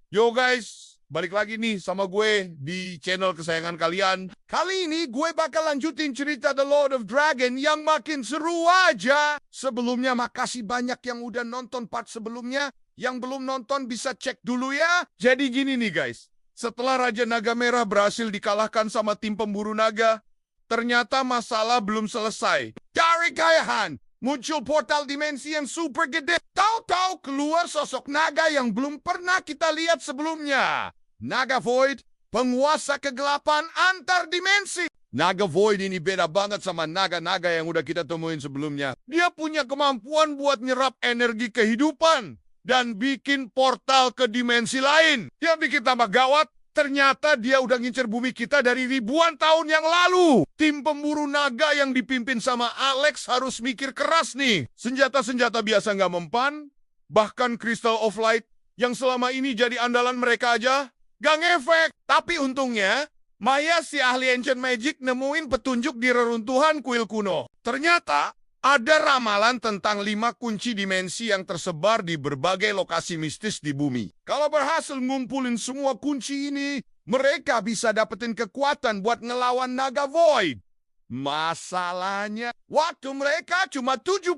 Yo guys, balik lagi nih sama gue di channel kesayangan kalian. Kali ini gue bakal lanjutin cerita The Lord of Dragon yang makin seru aja. Sebelumnya makasih banyak yang udah nonton part sebelumnya. Yang belum nonton bisa cek dulu ya. Jadi gini nih guys, setelah Raja Naga Merah berhasil dikalahkan sama tim pemburu naga, ternyata masalah belum selesai. Dari Kayahan muncul portal dimensi yang super gede. Tahu-tahu keluar sosok naga yang belum pernah kita lihat sebelumnya. Naga Void, penguasa kegelapan antar dimensi. Naga Void ini beda banget sama naga-naga yang udah kita temuin sebelumnya. Dia punya kemampuan buat nyerap energi kehidupan dan bikin portal ke dimensi lain. Yang bikin tambah gawat, ternyata dia udah ngincer bumi kita dari ribuan tahun yang lalu. Tim pemburu naga yang dipimpin sama Alex harus mikir keras nih. Senjata-senjata biasa nggak mempan, bahkan Crystal of Light yang selama ini jadi andalan mereka aja nggak ngefek. Tapi untungnya, Maya si ahli Ancient Magic nemuin petunjuk di reruntuhan kuil kuno. Ternyata ada ramalan tentang 5 kunci dimensi yang tersebar di berbagai lokasi mistis di bumi. Kalau berhasil ngumpulin semua kunci ini, mereka bisa dapetin kekuatan buat ngelawan Naga Void. Masalahnya, waktu mereka cuma 72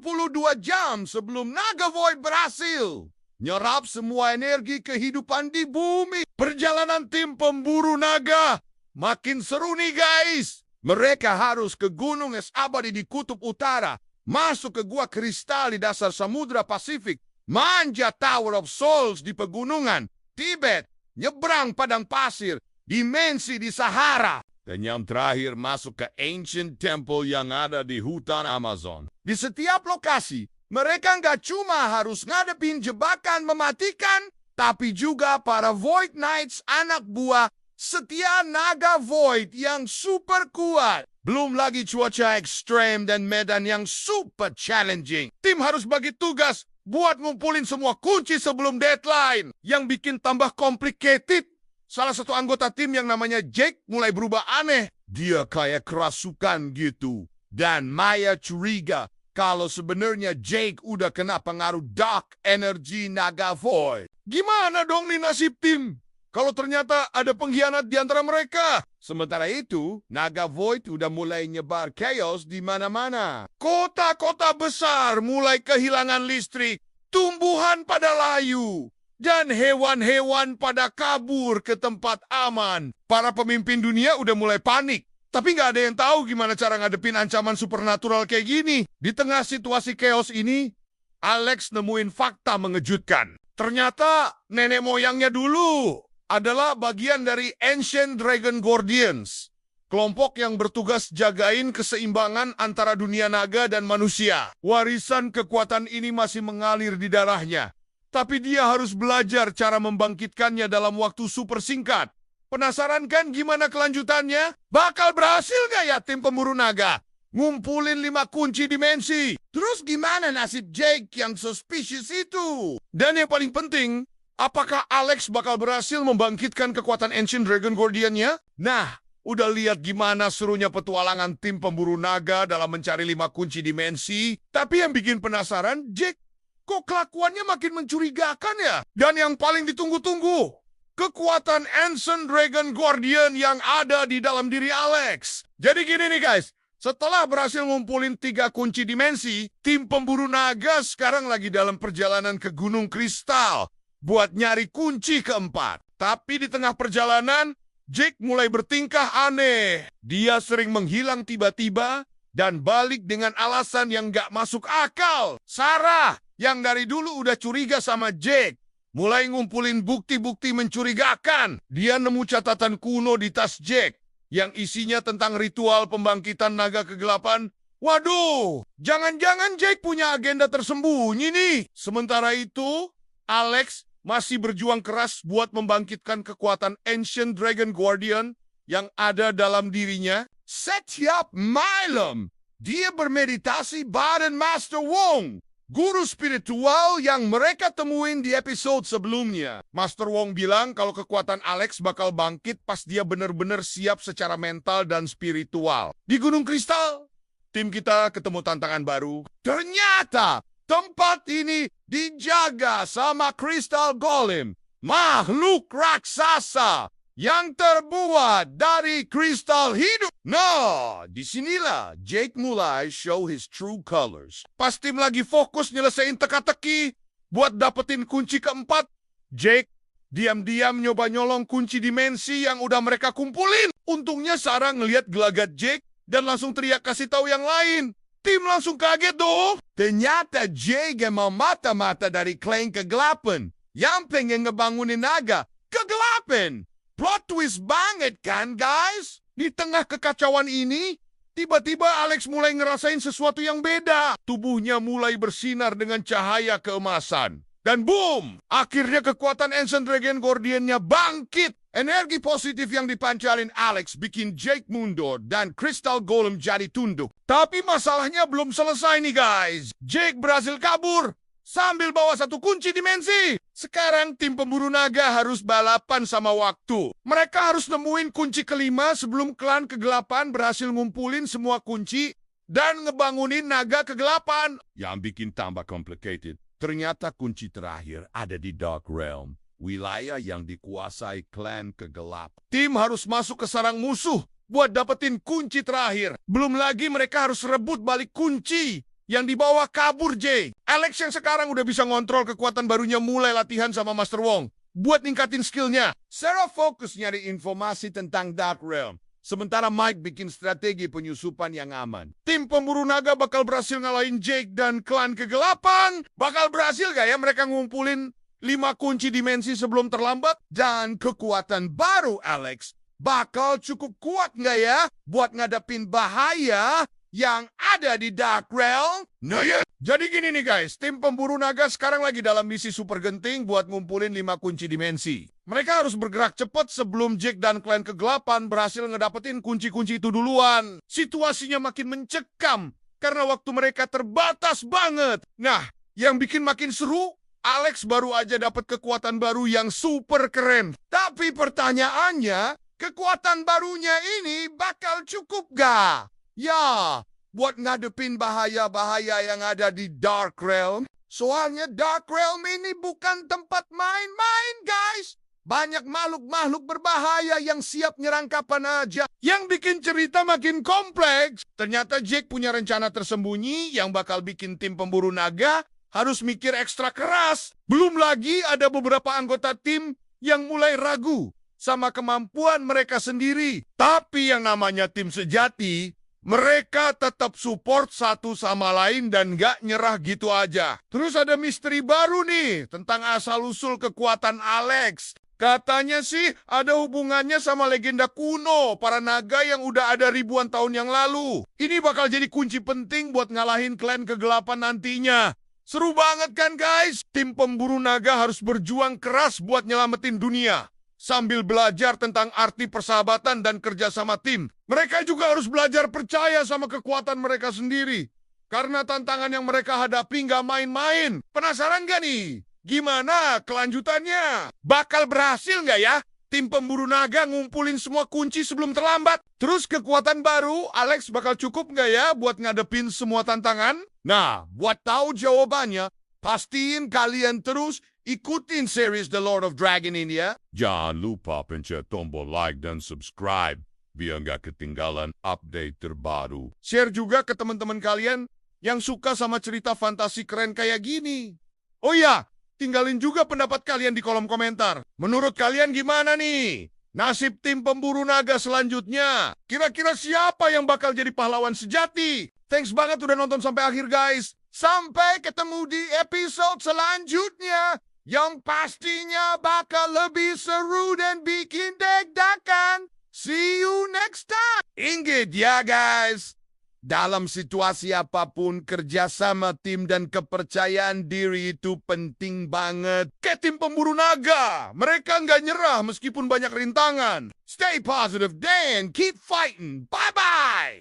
jam sebelum Naga Void berhasil nyerap semua energi kehidupan di bumi. Perjalanan tim pemburu naga makin seru nih guys. Mereka harus ke gunung es abadi di kutub utara, masuk ke gua kristal di dasar samudra Pasifik, manjat Tower of Souls di pegunungan Tibet, nyebrang padang pasir, dimensi di Sahara, dan yang terakhir masuk ke Ancient Temple yang ada di hutan Amazon. Di setiap lokasi, mereka nggak cuma harus ngadepin jebakan mematikan, tapi juga para Void Knights anak buah setia Naga Void yang super kuat. Belum lagi cuaca ekstrem dan medan yang super challenging. Tim harus bagi tugas buat ngumpulin semua kunci sebelum deadline. Yang bikin tambah complicated, salah satu anggota tim yang namanya Jake mulai berubah aneh. Dia kayak kerasukan gitu. Dan Maya curiga kalau sebenarnya Jake udah kena pengaruh dark energy Naga Void. Gimana dong nih nasib tim kalau ternyata ada pengkhianat di antara mereka? Sementara itu, Naga Void udah mulai nyebar chaos di mana-mana. Kota-kota besar mulai kehilangan listrik, tumbuhan pada layu, dan hewan-hewan pada kabur ke tempat aman. Para pemimpin dunia udah mulai panik. Tapi nggak ada yang tahu gimana cara ngadepin ancaman supernatural kayak gini. Di tengah situasi chaos ini, Alex nemuin fakta mengejutkan. Ternyata nenek moyangnya dulu adalah bagian dari Ancient Dragon Guardians, kelompok yang bertugas jagain keseimbangan antara dunia naga dan manusia. Warisan kekuatan ini masih mengalir di darahnya, tapi dia harus belajar cara membangkitkannya dalam waktu super singkat. Penasaran kan gimana kelanjutannya? Bakal berhasil gak ya tim pemburu naga ngumpulin 5 kunci dimensi? Terus gimana nasib Jake yang suspicious itu? Dan yang paling penting, apakah Alex bakal berhasil membangkitkan kekuatan Ancient Dragon Guardian-nya? Nah, udah lihat gimana serunya petualangan tim pemburu naga dalam mencari 5 kunci dimensi. Tapi yang bikin penasaran, Jake kok kelakuannya makin mencurigakan ya? Dan yang paling ditunggu-tunggu, kekuatan Ancient Dragon Guardian yang ada di dalam diri Alex. Jadi gini nih guys, setelah berhasil ngumpulin 3 kunci dimensi, tim pemburu naga sekarang lagi dalam perjalanan ke Gunung Kristal buat nyari kunci keempat. Tapi di tengah perjalanan, Jake mulai bertingkah aneh. Dia sering menghilang tiba-tiba dan balik dengan alasan yang gak masuk akal. Sarah, yang dari dulu udah curiga sama Jake, mulai ngumpulin bukti-bukti mencurigakan. Dia nemu catatan kuno di tas Jake yang isinya tentang ritual pembangkitan naga kegelapan. Waduh, jangan-jangan Jake punya agenda tersembunyi nih. Sementara itu, Alex masih berjuang keras buat membangkitkan kekuatan Ancient Dragon Guardian yang ada dalam dirinya. Setiap malam, dia bermeditasi bareng Master Wong, guru spiritual yang mereka temuin di episode sebelumnya. Master Wong bilang kalau kekuatan Alex bakal bangkit pas dia benar-benar siap secara mental dan spiritual. Di Gunung Kristal, tim kita ketemu tantangan baru. Ternyata tempat ini dijaga sama Crystal Golem, makhluk raksasa yang terbuat dari kristal hidup. Nah, disinilah Jake mulai show his true colors. Pas tim lagi fokus nyelesain teka-teki buat dapetin kunci keempat, Jake diam-diam nyoba nyolong kunci dimensi yang udah mereka kumpulin. Untungnya Sarah ngeliat gelagat Jake dan langsung teriak kasih tahu yang lain. Tim langsung kaget dong. Ternyata Jake emang mata-mata dari klan kegelapan yang pengen ngebangunin naga kegelapan. Plot twist banget kan, guys? Di tengah kekacauan ini, tiba-tiba Alex mulai ngerasain sesuatu yang beda. Tubuhnya mulai bersinar dengan cahaya keemasan. Dan boom! Akhirnya kekuatan Ancient Dragon Guardian-nya bangkit. Energi positif yang dipancarin Alex bikin Jake mundur dan Crystal Golem jadi tunduk. Tapi masalahnya belum selesai nih, guys. Jake berhasil kabur sambil bawa satu kunci dimensi. Sekarang tim pemburu naga harus balapan sama waktu. Mereka harus nemuin kunci kelima sebelum klan kegelapan berhasil ngumpulin semua kunci dan ngebangunin naga kegelapan. Yang bikin tambah complicated, ternyata kunci terakhir ada di Dark Realm, wilayah yang dikuasai klan kegelap. Tim harus masuk ke sarang musuh buat dapetin kunci terakhir. Belum lagi mereka harus rebut balik kunci yang dibawa kabur Jake. Alex yang sekarang udah bisa ngontrol kekuatan barunya mulai latihan sama Master Wong buat ningkatin skillnya. Sarah fokus nyari informasi tentang Dark Realm, sementara Mike bikin strategi penyusupan yang aman. Tim pemburu naga bakal berhasil ngalahin Jake dan klan kegelapan. Bakal berhasil gak ya mereka ngumpulin 5 kunci dimensi sebelum terlambat? Dan kekuatan baru Alex bakal cukup kuat nggak ya buat ngadepin bahaya yang ada di Dark Realm? Nah ya. Jadi gini nih guys, tim pemburu naga sekarang lagi dalam misi super genting buat ngumpulin 5 kunci dimensi. Mereka harus bergerak cepat sebelum Jake dan klan kegelapan berhasil ngedapetin kunci-kunci itu duluan. Situasinya makin mencekam karena waktu mereka terbatas banget. Nah, yang bikin makin seru, Alex baru aja dapat kekuatan baru yang super keren. Tapi pertanyaannya, kekuatan barunya ini bakal cukup gak? Ya, buat ngadepin bahaya-bahaya yang ada di Dark Realm. Soalnya Dark Realm ini bukan tempat main-main, guys. Banyak makhluk-makhluk berbahaya yang siap nyerang kapan aja. Yang bikin cerita makin kompleks. Ternyata Jake punya rencana tersembunyi yang bakal bikin tim pemburu naga harus mikir ekstra keras. Belum lagi ada beberapa anggota tim yang mulai ragu sama kemampuan mereka sendiri. Tapi yang namanya tim sejati, mereka tetap support satu sama lain dan gak nyerah gitu aja. Terus ada misteri baru nih tentang asal-usul kekuatan Alex. Katanya sih ada hubungannya sama legenda kuno para naga yang udah ada ribuan tahun yang lalu. Ini bakal jadi kunci penting buat ngalahin klan kegelapan nantinya. Seru banget kan guys? Tim pemburu naga harus berjuang keras buat nyelamatin dunia sambil belajar tentang arti persahabatan dan kerjasama tim. Mereka juga harus belajar percaya sama kekuatan mereka sendiri. Karena tantangan yang mereka hadapi nggak main-main. Penasaran gak nih? Gimana kelanjutannya? Bakal berhasil nggak ya? Tim pemburu naga ngumpulin semua kunci sebelum terlambat. Terus kekuatan baru, Alex bakal cukup nggak ya buat ngadepin semua tantangan? Nah, buat tahu jawabannya, pastiin kalian terus ikutin series The Lord of Dragon ini ya. Jangan lupa pencet tombol like dan subscribe biar nggak ketinggalan update terbaru. Share juga ke teman-teman kalian yang suka sama cerita fantasi keren kayak gini. Oh iya, tinggalin juga pendapat kalian di kolom komentar. Menurut kalian gimana nih nasib tim pemburu naga selanjutnya? Kira-kira siapa yang bakal jadi pahlawan sejati? Thanks banget udah nonton sampai akhir guys. Sampai ketemu di episode selanjutnya, yang pastinya bakal lebih seru dan bikin deg-degan. See you next time. Ingat ya guys, dalam situasi apapun, kerjasama tim dan kepercayaan diri itu penting banget. Kayak tim pemburu naga, mereka nggak nyerah meskipun banyak rintangan. Stay positive dan keep fighting. Bye-bye.